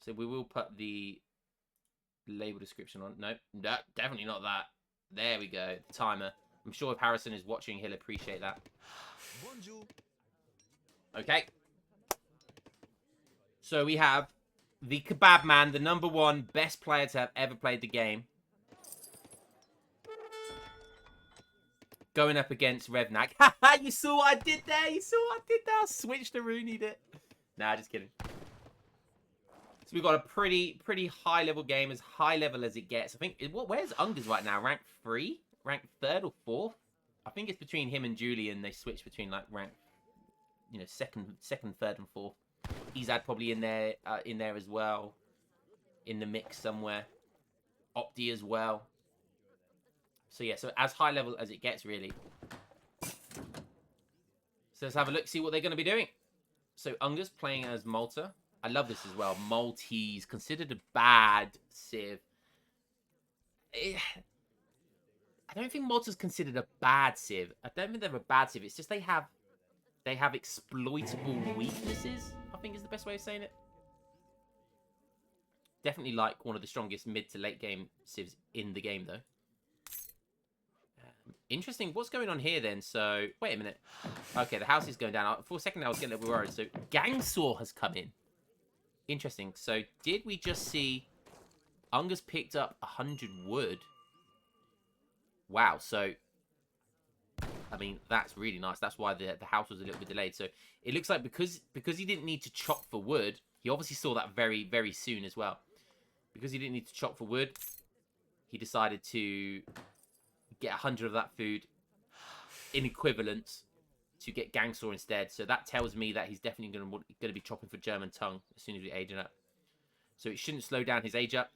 So we will put the label description on. Nope, no, definitely not that. There we go. The timer. I'm sure if Harrison is watching, he'll appreciate that. Okay. So we have the Kebab Man, the #1 best player to have ever played the game, going up against Revnak. Haha, you saw what I did there? You saw what I did there? I switched the Rooney it. Nah, just kidding. So we've got a pretty high-level game, as high-level as it gets. I think, where's Ungurs right now? Rank 3? Rank 3rd or 4th? I think it's between him and Julian. They switch between, like, rank, you know, second, 3rd, and 4th. Izad probably in there as well. In the mix somewhere. Opti as well. So, yeah, so as high-level as it gets, really. So let's have a look, see what they're going to be doing. So Ungurs playing as Malta. I love this as well. Maltese, considered a bad civ. I don't think Malta's considered a bad civ. I don't think they're a bad civ. It's just they have exploitable weaknesses, I think is the best way of saying it. Definitely like one of the strongest mid to late game civs in the game, though. Interesting. What's going on here, then? So, wait a minute. Okay, the house is going down. For a second, I was getting a little worried. So, Gangsaw has come in. Interesting. So, did we just see Ungurs picked up 100 wood? Wow. So, I mean, that's really nice. That's why the house was a little bit delayed. So, it looks like because he didn't need to chop for wood, he obviously saw that very, very soon as well. Because he didn't need to chop for wood, he decided to get 100 of that food in equivalence to get Gangsaw instead. So that tells me that he's definitely going to be chopping for German tongue as soon as we age it up. So it shouldn't slow down his age up,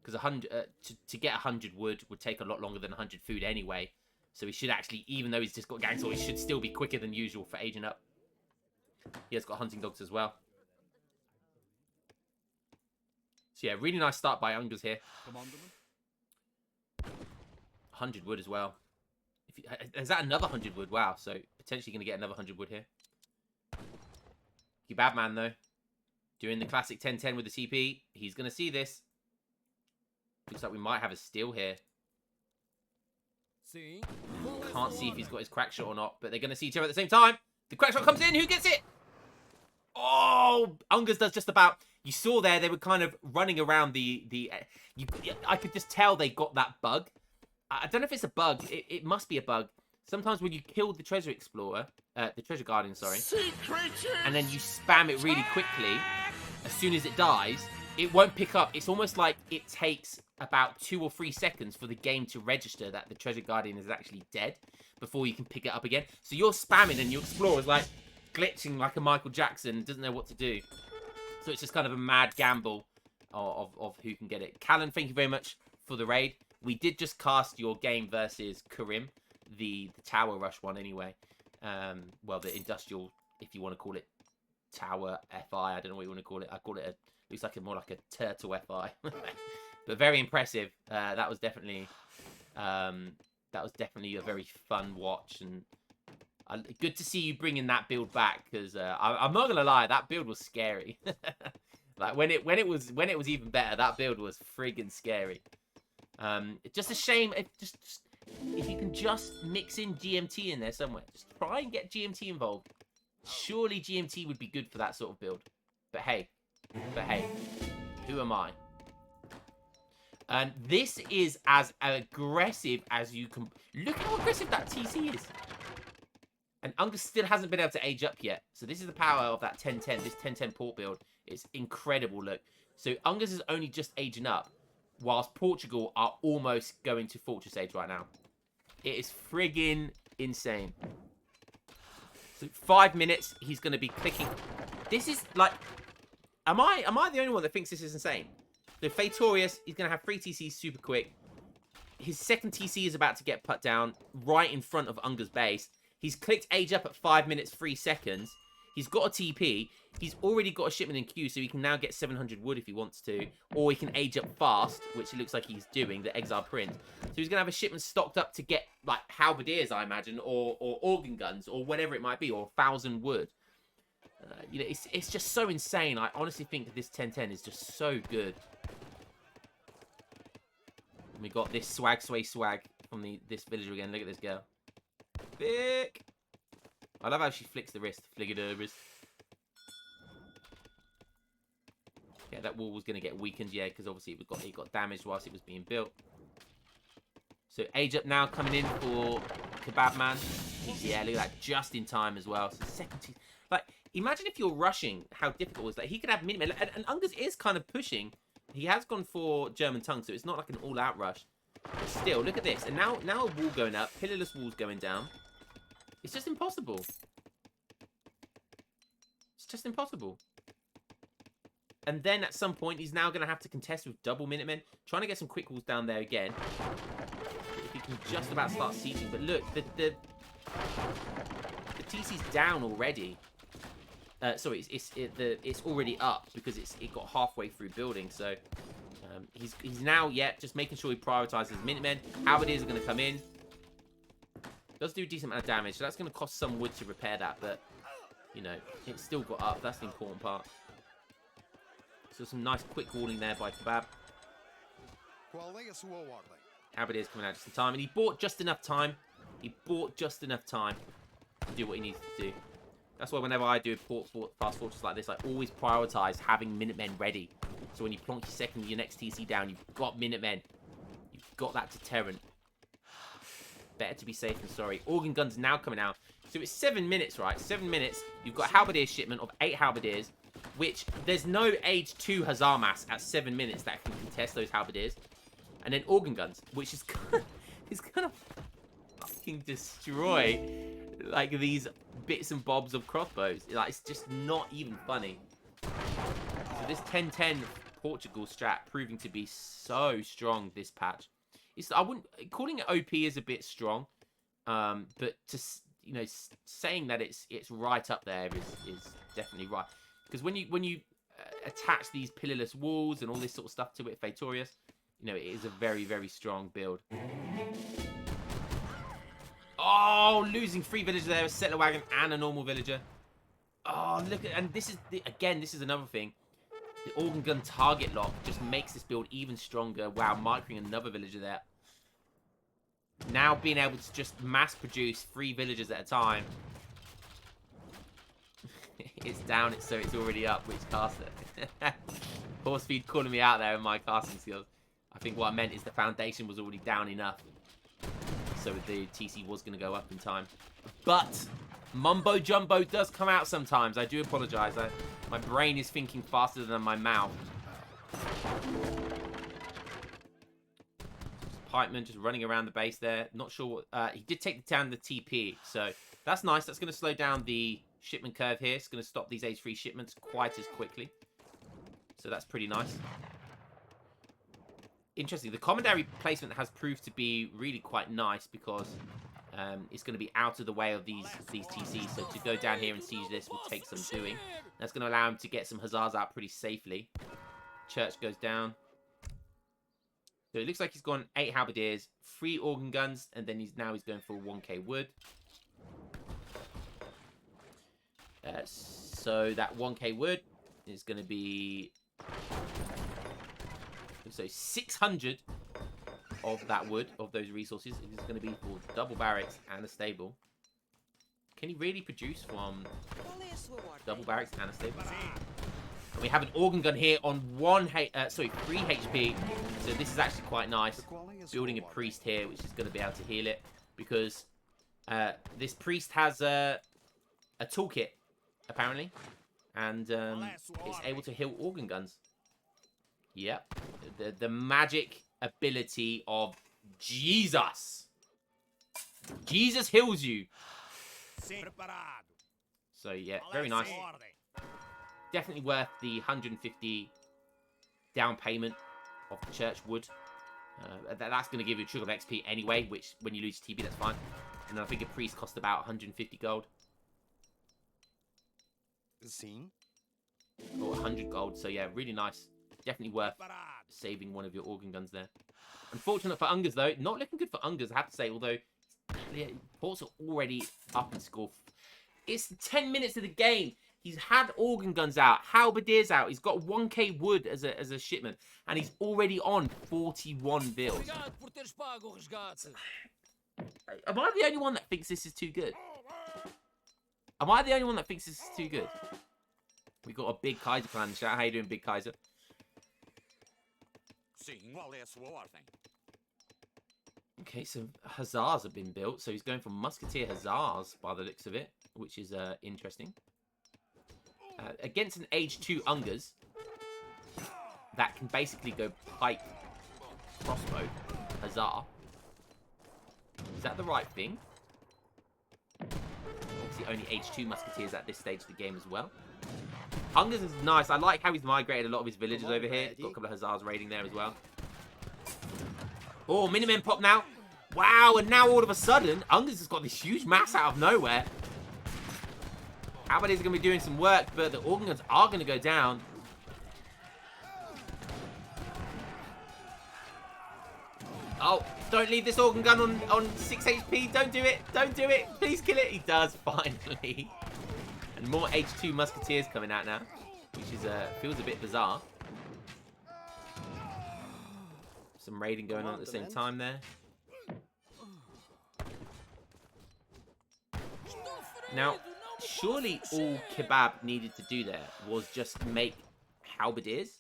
because to get 100 wood would take a lot longer than 100 food anyway. So he should actually, even though he's just got Gangsaw, he should still be quicker than usual for aging up. He has got hunting dogs as well. So yeah, really nice start by Ungurs here. 100 wood as well. Is that another 100 wood? Wow, so potentially going to get another 100 wood here. Kebab Man, though, doing the classic 10-10 with the CP. He's going to see this. Looks like we might have a steal here. Can't see if he's got his crack shot or not, but they're going to see each other at the same time. The crack shot comes in. Who gets it? Oh, Ungurs does just about. You saw there, they were kind of running around I could just tell they got that bug. I don't know if it's a bug. It must be a bug. Sometimes when you kill the treasure explorer, the treasure guardian, sorry, and then you spam it really quickly, as soon as it dies, it won't pick up. It's almost like it takes about 2 or 3 seconds for the game to register that the treasure guardian is actually dead before you can pick it up again. So you're spamming and your explorer's like glitching like a Michael Jackson, doesn't know what to do. So it's just kind of a mad gamble of who can get it. Callan, thank you very much for the raid. We did just cast your game versus Karim, the Tower Rush one anyway. Well, the industrial, if you want to call it Tower FI. I don't know what you want to call it. I call it looks like more like a Turtle FI. But very impressive. That was definitely a very fun watch, and good to see you bringing that build back, because I'm not gonna lie, that build was scary. Like when it was even better, that build was friggin' scary. It's just a shame. If you can just mix in GMT in there somewhere, just try and get GMT involved. Surely GMT would be good for that sort of build. But hey, who am I? And this is as aggressive as you can. Look how aggressive that TC is. And Ungurs still hasn't been able to age up yet. So this is the power of that 10-10, this 10-10 port build. It's incredible, look. So Ungurs is only just aging up, whilst Portugal are almost going to Fortress Age right now. It is friggin' insane. So 5 minutes, he's going to be clicking. This is like... Am I the only one that thinks this is insane? So Fatorius, he's going to have 3 TCs super quick. His second TC is about to get put down right in front of Ungurs' base. He's clicked age up at 5 minutes, 3 seconds. He's got a TP. He's already got a shipment in queue, so he can now get 700 wood if he wants to. Or he can age up fast, which it looks like he's doing, the Exile Print. So he's going to have a shipment stocked up to get, like, halberdiers, I imagine, or organ guns, or whatever it might be, or 1,000 wood. You know, it's just so insane. I honestly think this 10-10 is just so good. And we got this swag from this villager again. Look at this girl. Flick. I love how she flicks the wrist. Flick it her wrist. Yeah, that wall was going to get weakened, yeah, because obviously it got damaged whilst it was being built. So age up now coming in for Kebab Man. Yeah, look at that, just in time as well. So second team. Like, imagine if you're rushing, how difficult it is. Like, he could have Minutemen. And Ungurs is kind of pushing. He has gone for German tongue, so it's not like an all-out rush. But still, look at this. And now a wall going up. Pillarless walls going down. It's just impossible. It's just impossible. And then at some point, he's now going to have to contest with double Minutemen. Trying to get some quick walls down there again. If he can just about start sieging. But look, the TC's down already. Sorry, it's already up because it got halfway through building. So he's now, just making sure he prioritizes Minutemen. Halberdiers are going to come in. Does do a decent amount of damage. So that's going to cost some wood to repair that. But, you know, it's still got up. That's the important part. So some nice quick walling there by Kebab. Halberdiers coming out just in time. And he bought just enough time. He bought just enough time to do what he needs to do. That's why whenever I do fast fortress like this, I always prioritize having Minutemen ready. So when you plonk your next TC down, you've got Minutemen. You've got that deterrent. Better to be safe than sorry. Organ guns now coming out. So it's 7 minutes, right? 7 minutes. You've got Halberdier shipment of 8 Halberdiers, which there's no age 2 Hussar mass at 7 minutes that can contest those Halberdiers. And then organ guns, which is gonna fucking destroy like these bits and bobs of crossbows. Like, it's just not even funny. So this 10-10 Portugal strat proving to be so strong this patch. I wouldn't calling it OP is a bit strong, but saying that it's right up there is definitely right. Because when you attach these pillarless walls and all this sort of stuff to it, Fatorius, you know, it is a very, very strong build. Oh, losing 3 villagers there, a settler wagon and a normal villager. Oh, look at, and this is another thing. The organ gun target lock just makes this build even stronger. Wow, microing another villager there. Now being able to just mass produce 3 villagers at a time. It's down, so it's already up. Which caster? Horse feed calling me out there in my casting skills. I think what I meant is the foundation was already down enough. So the TC was going to go up in time. But Mumbo Jumbo does come out sometimes. I do apologize. My brain is thinking faster than my mouth. Pikeman just running around the base there. Not sure what... he did take down the TP. So that's nice. That's going to slow down the shipment curve here. It's going to stop these age 3 shipments quite as quickly. So that's pretty nice. Interesting. The commentary placement has proved to be really quite nice because it's going to be out of the way of these TCs. So to go down here and siege this will take some doing. That's going to allow him to get some Hussars out pretty safely. Church goes down. So it looks like he's gone 8 Halberdiers, 3 organ guns, and then he's going for 1k wood. So that 1k wood is going to be... So 600 of that wood, of those resources, is going to be for double barracks and a stable. Can he really produce from double barracks and a stable? And we have an organ gun here on 3 HP. So this is actually quite nice. Building a priest here, which is going to be able to heal it. Because this priest has a toolkit, apparently. And it's able to heal organ guns. Yep. The magic ability of Jesus. Jesus heals you. So, yeah, very nice. Definitely worth the 150 down payment of the church wood. That's going to give you a trickle of XP anyway, which when you lose TB, that's fine. And then I think a priest cost about 150 gold. Or 100 gold. So, yeah, really nice. Definitely worth saving one of your organ guns there. Unfortunate for Ungurs, though. Not looking good for Ungurs, I have to say. Although, yeah, ports are already up in score. It's 10 minutes of the game. He's had organ guns out, halberdiers out. He's got 1k wood as a shipment, and he's already on 41 bills. Am I the only one that thinks this is too good? Am I the only one that thinks this is too good? We got a big Kaiser clan in the chat. How you doing, Big Kaiser? Okay, so Hussars have been built. So he's going for Musketeer Hussars by the looks of it, which is interesting. Against an Age 2 Ungurs that can basically go pike, crossbow, Hussar. Is that the right thing? Obviously only Age 2 Musketeers at this stage of the game as well. Ungurs is nice. I like how he's migrated a lot of his villagers over here. Got a couple of Hussars raiding there as well. Oh, Minimen pop now. Wow, and now all of a sudden, Ungurs has got this huge mass out of nowhere. Halberdiers are going to be doing some work, but the organ guns are going to go down. Oh, don't leave this organ gun on 6 HP. Don't do it. Don't do it. Please kill it. He does, finally. And more H2 Musketeers coming out now, which is feels a bit bizarre. Some raiding going on at the same time there. Now, surely all Kebab needed to do there was just make halberdiers.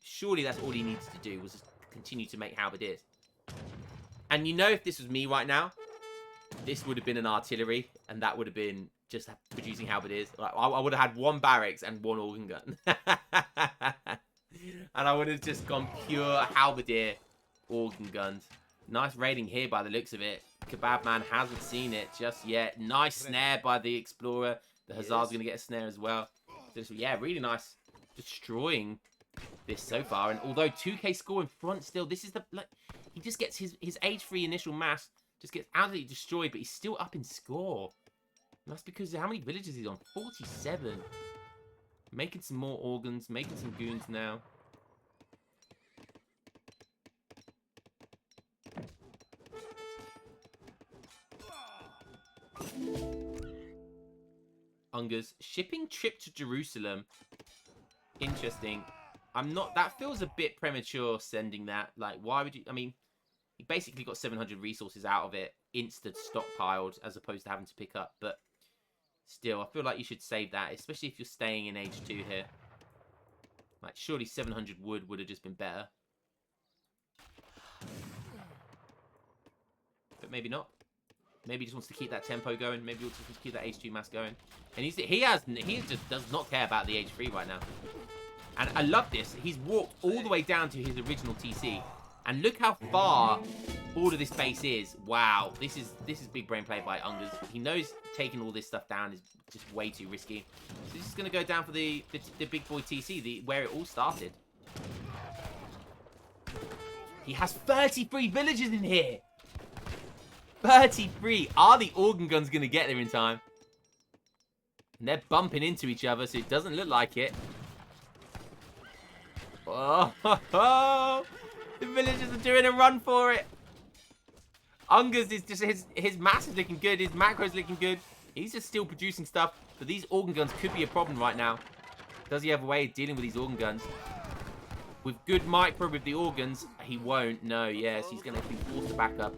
Surely that's all he needs to do, was just continue to make halberdiers. And you know, if this was me right now, this would have been an artillery, and that would have been just producing halberdiers. Like, I would have had 1 barracks and 1 organ gun. And I would have just gone pure halberdier organ guns. Nice raiding here by the looks of it. Kebab Man hasn't seen it just yet. Nice snare by the Explorer. The Hussar's going to get a snare as well. So, yeah, really nice. Destroying this so far. And although 2k score in front still, this is the... Like, he just gets his age 3 initial mass. Just gets absolutely destroyed, but he's still up in score. And that's because how many villages he's on? 47. Making some more organs. Making some goons now. Ungurs. Shipping trip to Jerusalem. Interesting. That feels a bit premature sending that. Like, why would you... I mean, he basically got 700 resources out of it. Instant stockpiled as opposed to having to pick up. But still, I feel like you should save that. Especially if you're staying in Age 2 here. Like, surely 700 wood would have just been better. But maybe not. Maybe he just wants to keep that tempo going. Maybe he just wants to keep that H2 mass going. And he just does not care about the H3 right now. And I love this. He's walked all the way down to his original TC. And look how far all of this base is. Wow. This is big brain play by Ungurs. He knows taking all this stuff down is just way too risky. So he's just going to go down for the big boy TC, where it all started. He has 33 villages in here. 33. Are the organ guns going to get there in time? And they're bumping into each other, so it doesn't look like it. Oh, the villagers are doing a run for it. Ungurs is just his mass is looking good. His macro's looking good. He's just still producing stuff. But these organ guns could be a problem right now. Does he have a way of dealing with these organ guns? With good micro with the organs, he won't. No, yes, he's going to be forced to back up.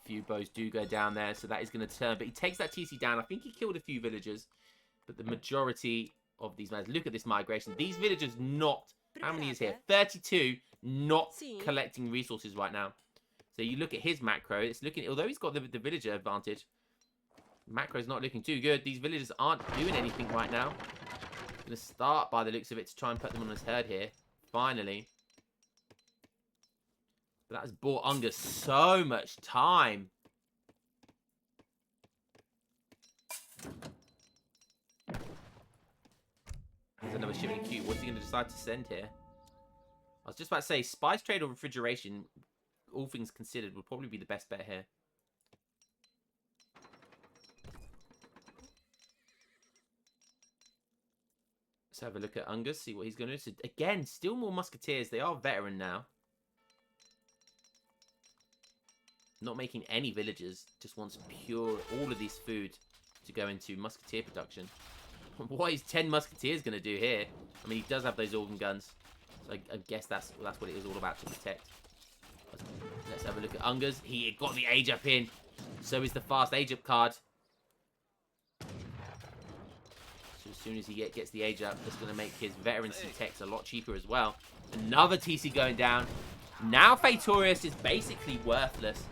Few bows do go down there, so that is going to turn. But he takes that TC down. I think he killed a few villagers. But the majority of these guys, look at this migration. These villagers not, how many is here? 32, not collecting resources right now. So you look at his macro, it's looking, although he's got the villager advantage, macro's not looking too good. These villagers aren't doing anything right now. Going to start by the looks of it to try and put them on his herd here. Finally. But that has bought Ungurs so much time. There's another shipping queue. What's he going to decide to send here? I was just about to say, spice trade or refrigeration, all things considered, would probably be the best bet here. Let's have a look at Ungurs, see what he's going to do. So again, still more musketeers. They are veteran now. Not making any villagers. Just wants pure, all of this food to go into musketeer production. What is 10 musketeers going to do here? I mean, he does have those organ guns. So I guess that's what it was all about, to protect. Let's have a look at Ungurs. He got the age up in. So is the fast age up card. So as soon as he gets the age up, it's going to make his veterans and techs a lot cheaper as well. Another TC going down. Now Fatorius is basically worthless.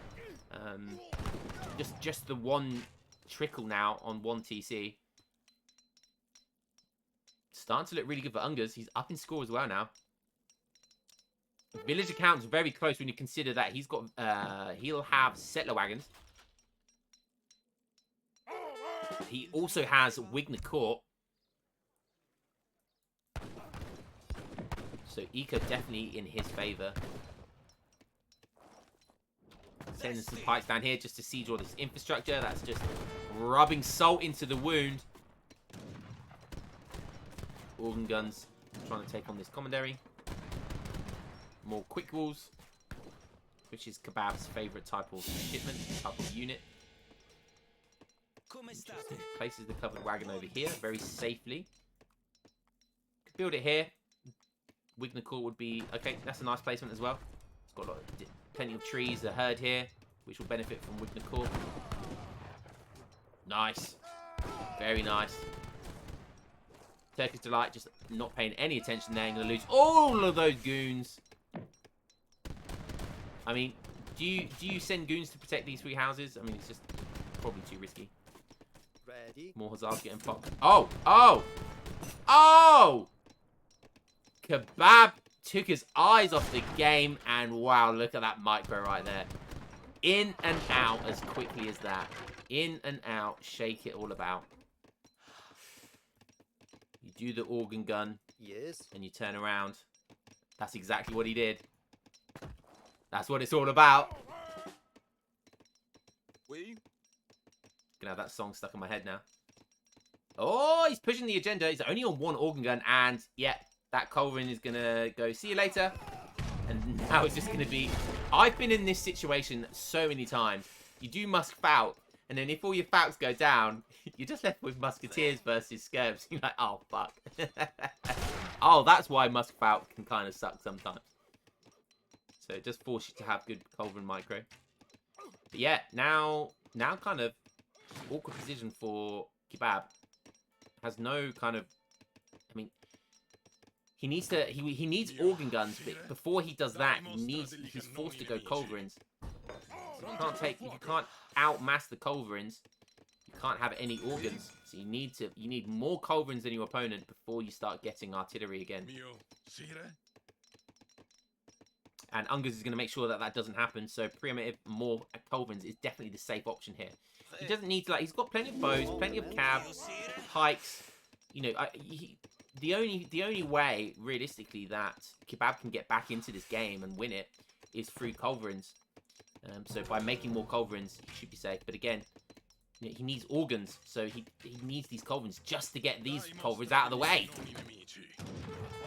Just the one trickle now on one TC. Starting to look really good for Ungurs. He's up in score as well now. Villager count's very close when you consider that he's got he'll have settler wagons. He also has Wigner Court. So eco definitely in his favour. Sending some pikes down here just to siege all this infrastructure. That's just rubbing salt into the wound. Organ guns trying to take on this commandery. More quick walls, which is Kebab's favourite type of shipment, type of unit. Places the covered wagon over here very safely. Could build it here. Wigner Court would be okay. That's a nice placement as well. It's got plenty of trees, a herd here, which will benefit from Wigner Court. Nice, very nice. Turkish Delight just not paying any attention there. Going to lose all of those goons. I mean, do you send goons to protect these three houses? I mean, it's just probably too risky. Ready. More hussars getting popped. Oh! Oh! Oh! Kebab took his eyes off the game, and wow, look at that micro right there. In and out as quickly as that. In and out, shake it all about. You do the organ gun. Yes. And you turn around. That's exactly what he did. That's what it's all about. Oui. Gonna have that song stuck in my head now. Oh, he's pushing the agenda. He's only on one organ gun, and yeah, that Culverin is gonna go, see you later. And now it's just gonna be, I've been in this situation so many times. You do Musk Fout, and then if all your Fouts go down, you're just left with Musketeers versus Skirms. You're like, oh fuck. Oh, that's why Musk Fout can kind of suck sometimes. So it does force you to have good Culverin micro. But yeah, now kind of awkward position for Kebab. Has no kind of, I mean, he needs organ guns, but before he does that, he's forced to go Culverins. So if you can't outmass the Culverins, you can't have any organs. So you need more Culverins than your opponent before you start getting artillery again. And Ungurs is going to make sure that that doesn't happen. So preemptive more Culverins is definitely the safe option here. He doesn't need to, like, he's got plenty of bows, plenty of cabs, pikes. You know, the only way realistically that Kebab can get back into this game and win it is through Culverins. So by making more Culverins, he should be safe. But again, you know, he needs organs, so he needs these Culverins just to get these Culverins out of the way.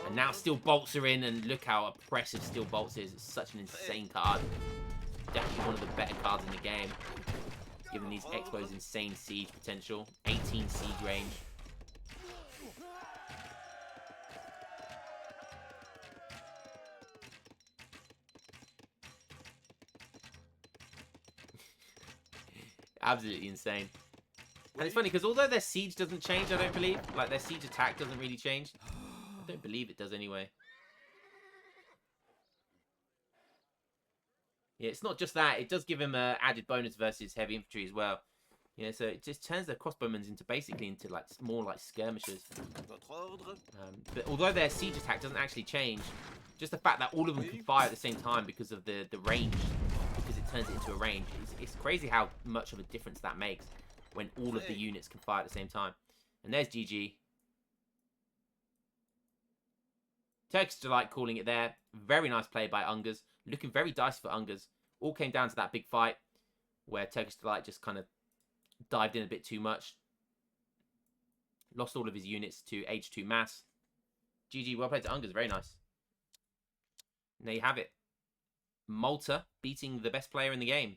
And now Steel Bolts are in, and look how oppressive Steel Bolts is. It's such an insane card. Definitely one of the better cards in the game. Giving these Expos insane siege potential. 18 siege range. Absolutely insane. And it's funny, because although their siege doesn't change, I don't believe. Like, their siege attack doesn't really change. I don't believe it does anyway. Yeah, it's not just that. It does give him an added bonus versus heavy infantry as well. Yeah, so it just turns their crossbowmen into like more like skirmishers. But although their siege attack doesn't actually change, just the fact that all of them can fire at the same time because of the range, because it turns it into a range, it's crazy how much of a difference that makes when all of the units can fire at the same time. And there's GG. Turkish Delight calling it there. Very nice play by Ungurs. Looking very dicey for Ungurs. All came down to that big fight where Turkish Delight just kind of dived in a bit too much. Lost all of his units to H2 mass. GG, well played to Ungurs. Very nice. And there you have it. Malta beating the best player in the game.